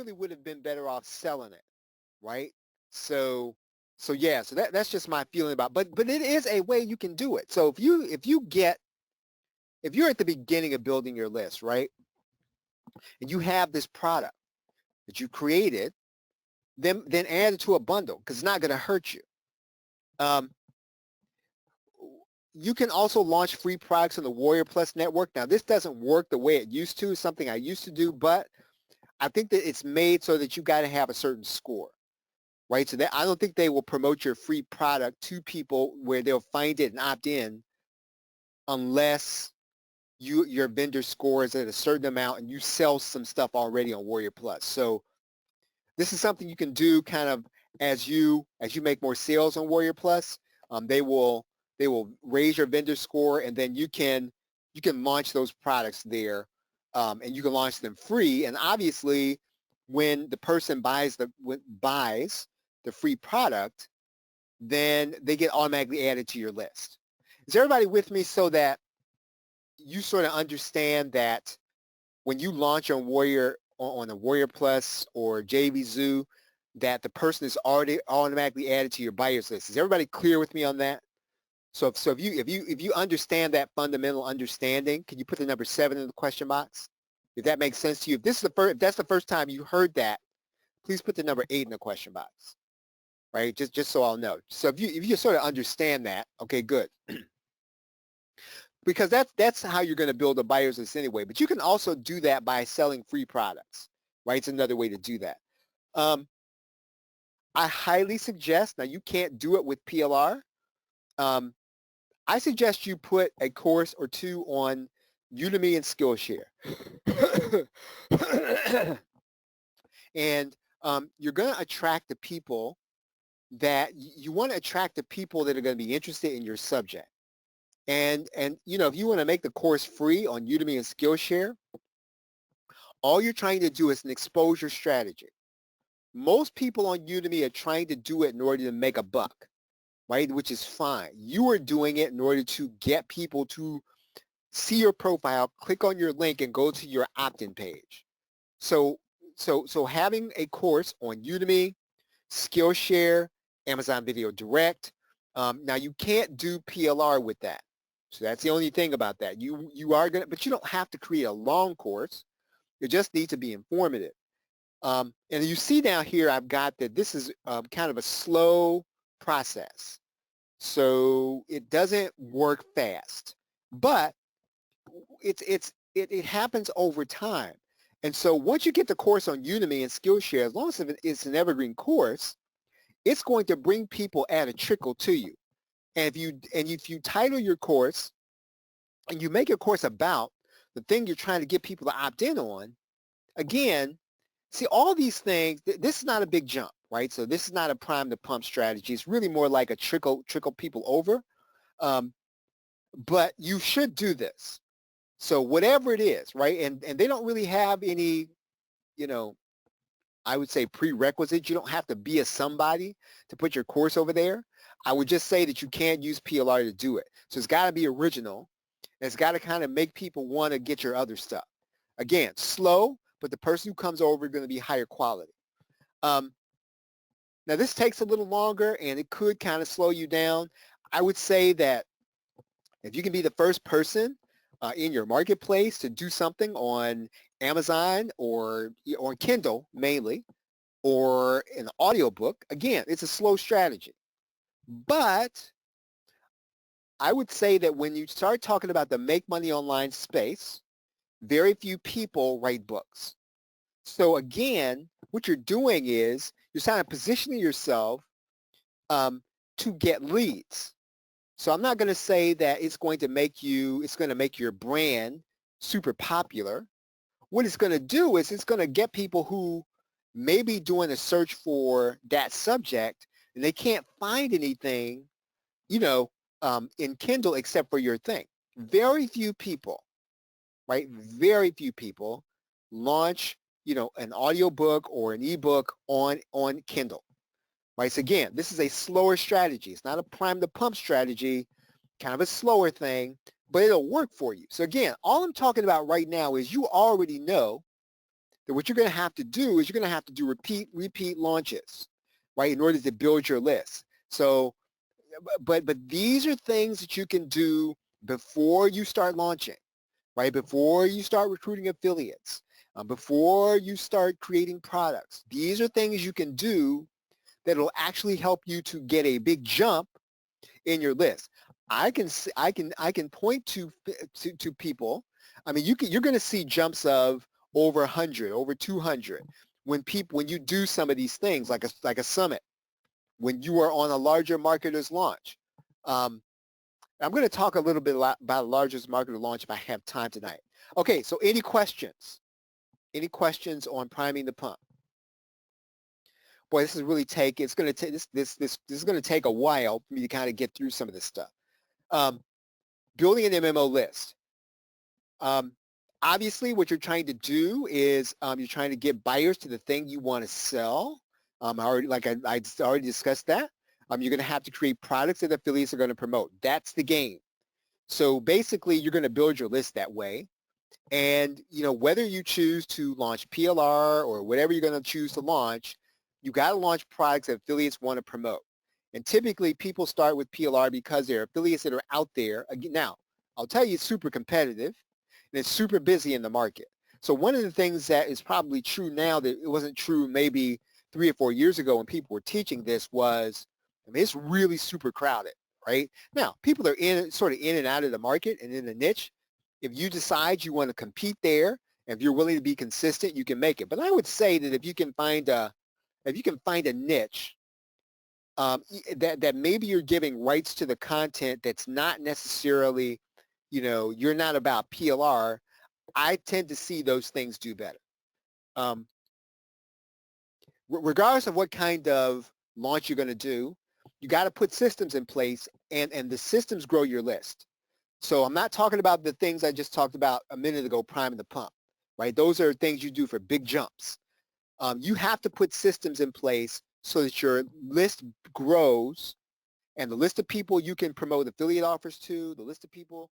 really would have been better off selling it, right? So yeah, so that's just my feeling about, but it is a way you can do it. So if you're at the beginning of building your list, right, and you have this product that you created, then add it to a bundle because it's not going to hurt you. You can also launch free products on the Warrior Plus network. Now, this doesn't work the way it used to, something I used to do, but I think that it's made so that you got to have a certain score, right? So that I don't think they will promote your free product to people where they'll find it and opt in unless your vendor scores at a certain amount and you sell some stuff already on Warrior Plus. So this is something you can do kind of as you make more sales on Warrior Plus. They will raise your vendor score, and then you can launch those products there, and you can launch them free. And obviously, when the person buys the free product, then they get automatically added to your list. Is everybody with me so that you sort of understand that when you launch on a Warrior Plus or JVZoo, that the person is already automatically added to your buyers list? Is everybody clear with me on that? So if you understand that fundamental understanding, can you put the number 7 in the question box? If that makes sense to you. If that's the first time you heard that, please put the number 8 in the question box. Right? Just so I'll know. So if you sort of understand that, okay, good. Because that's how you're going to build a buyer's list anyway. But you can also do that by selling free products, right? It's another way to do that. I highly suggest, now you can't do it with PLR. I suggest you put a course or two on Udemy and Skillshare. And you're going to attract the people that you want to attract the people that are going to be interested in your subject. And you know, if you want to make the course free on Udemy and Skillshare, all you're trying to do is an exposure strategy. Most people on Udemy are trying to do it in order to make a buck, right? Which is fine. You are doing it in order to get people to see your profile, click on your link, and go to your opt-in page. So having a course on Udemy, Skillshare, Amazon Video Direct. Now you can't do PLR with that. So that's the only thing about that. You are gonna, but you don't have to create a long course. You just need to be informative. And you see down here, I've got that this is kind of a slow process. So it doesn't work fast, but it happens over time. And so once you get the course on Udemy and Skillshare, as long as it's an evergreen course, it's going to bring people at a trickle to you. And if you title your course and you make your course about the thing you're trying to get people to opt in on, again, see all these things, this is not a big jump, right? So this is not a prime to pump strategy. It's really more like a trickle people over. But you should do this. So whatever it is, right? And they don't really have any, you know, I would say prerequisites. You don't have to be a somebody to put your course over there. I would just say that you can't use PLR to do it. So it's got to be original. And it's got to kind of make people want to get your other stuff. Again, slow, but the person who comes over is going to be higher quality. Now this takes a little longer and it could kind of slow you down. I would say that if you can be the first person in your marketplace to do something on Amazon or Kindle mainly, or an audiobook, again, it's a slow strategy. But I would say that when you start talking about the make money online space, very few people write books. So again, what you're doing is you're kind of positioning yourself to get leads. So I'm not going to say that it's going to make your brand super popular. What it's going to do is it's going to get people who may be doing a search for that subject and they can't find anything, you know, in Kindle except for your thing. Very few people, right? Very few people launch, you know, an audiobook or an ebook on Kindle. Right, so again, this is a slower strategy. It's not a prime to pump strategy, kind of a slower thing, but it'll work for you. So again, all I'm talking about right now is you already know that what you're going to have to do is you're going to have to do repeat launches, right, in order to build your list. So, but these are things that you can do before you start launching, right? Before you start recruiting affiliates, before you start creating products. These are things you can do that will actually help you to get a big jump in your list. I can point to people. I mean, you're going to see jumps of over 100, over 200 when you do some of these things like a summit, when you are on a larger marketer's launch. I'm going to talk a little bit about largest marketer launch if I have time tonight. Okay, so any questions? Any questions on priming the pump? Boy, this is really it's going to take this is going to take a while for me to kind of get through some of this stuff. Building an MMO list. Obviously, what you're trying to do is you're trying to get buyers to the thing you want to sell. I already discussed that. You're going to have to create products that affiliates are going to promote. That's the game. So basically, you're going to build your list that way. And whether you choose to launch PLR or whatever you're going to choose to launch, you got to launch products that affiliates want to promote. And typically, people start with PLR because there are affiliates that are out there. Now, I'll tell you, it's super competitive and it's super busy in the market. So one of the things that is probably true now that it wasn't true maybe 3 or 4 years ago when people were teaching this was, it's really super crowded, right? Now, people are sort of in and out of the market and in the niche. If you decide you want to compete there, and if you're willing to be consistent, you can make it. But I would say that if you can find a niche that maybe you're giving rights to the content that's not necessarily, you're not about PLR, I tend to see those things do better. Regardless of what kind of launch you're going to do, you got to put systems in place, and the systems grow your list. So I'm not talking about the things I just talked about a minute ago, priming the pump, right? Those are things you do for big jumps. You have to put systems in place so that your list grows, and the list of people you can promote affiliate offers to, the list of people